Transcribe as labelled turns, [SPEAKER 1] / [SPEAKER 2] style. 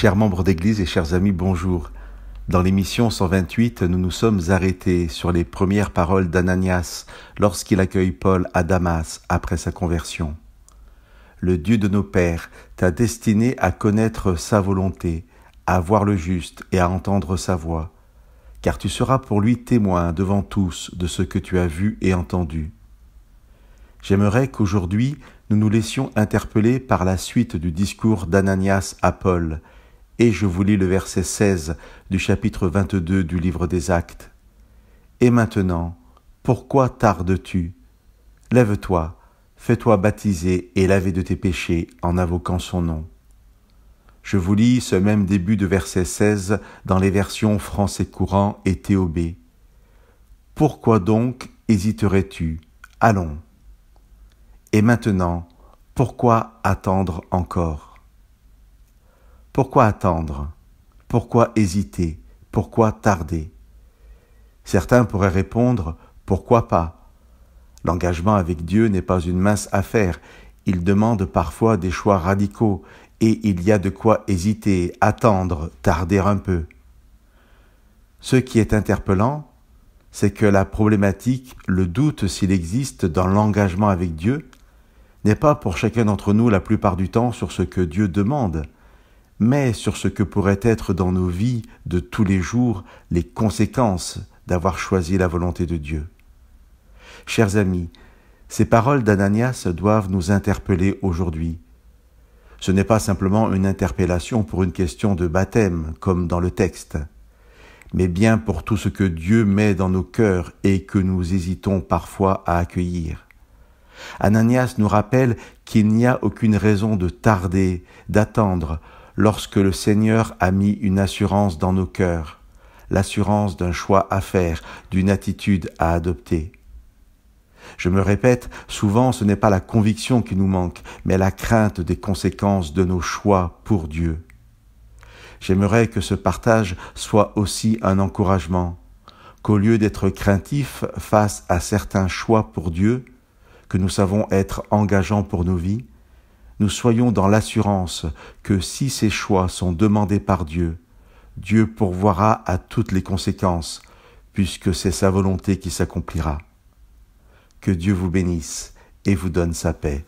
[SPEAKER 1] Chers membres d'Église et chers amis, bonjour. Dans l'émission 128, nous nous sommes arrêtés sur les premières paroles d'Ananias lorsqu'il accueille Paul à Damas après sa conversion. Le Dieu de nos pères t'a destiné à connaître sa volonté, à voir le juste et à entendre sa voix, car tu seras pour lui témoin devant tous de ce que tu as vu et entendu. J'aimerais qu'aujourd'hui, nous nous laissions interpeller par la suite du discours d'Ananias à Paul, et je vous lis le verset 16 du chapitre 22 du livre des Actes. « Et maintenant, pourquoi tardes-tu ? Lève-toi, fais-toi baptiser et laver de tes péchés en invoquant son nom. » Je vous lis ce même début de verset 16 dans les versions français courant et TOB. « Pourquoi donc hésiterais-tu ? Allons. Et maintenant, pourquoi attendre encore ? Pourquoi attendre ? Pourquoi hésiter ? Pourquoi tarder ? Certains pourraient répondre « Pourquoi pas ?» L'engagement avec Dieu n'est pas une mince affaire. Il demande parfois des choix radicaux et il y a de quoi hésiter, attendre, tarder un peu. Ce qui est interpellant, c'est que la problématique, le doute s'il existe dans l'engagement avec Dieu, n'est pas pour chacun d'entre nous la plupart du temps sur ce que Dieu demande, mais sur ce que pourraient être dans nos vies de tous les jours les conséquences d'avoir choisi la volonté de Dieu. Chers amis, ces paroles d'Ananias doivent nous interpeller aujourd'hui. Ce n'est pas simplement une interpellation pour une question de baptême, comme dans le texte, mais bien pour tout ce que Dieu met dans nos cœurs et que nous hésitons parfois à accueillir. Ananias nous rappelle qu'il n'y a aucune raison de tarder, d'attendre, lorsque le Seigneur a mis une assurance dans nos cœurs, l'assurance d'un choix à faire, d'une attitude à adopter. Je me répète, souvent ce n'est pas la conviction qui nous manque, mais la crainte des conséquences de nos choix pour Dieu. J'aimerais que ce partage soit aussi un encouragement, qu'au lieu d'être craintifs face à certains choix pour Dieu, que nous savons être engageants pour nos vies, nous soyons dans l'assurance que si ces choix sont demandés par Dieu, Dieu pourvoira à toutes les conséquences, puisque c'est sa volonté qui s'accomplira. Que Dieu vous bénisse et vous donne sa paix.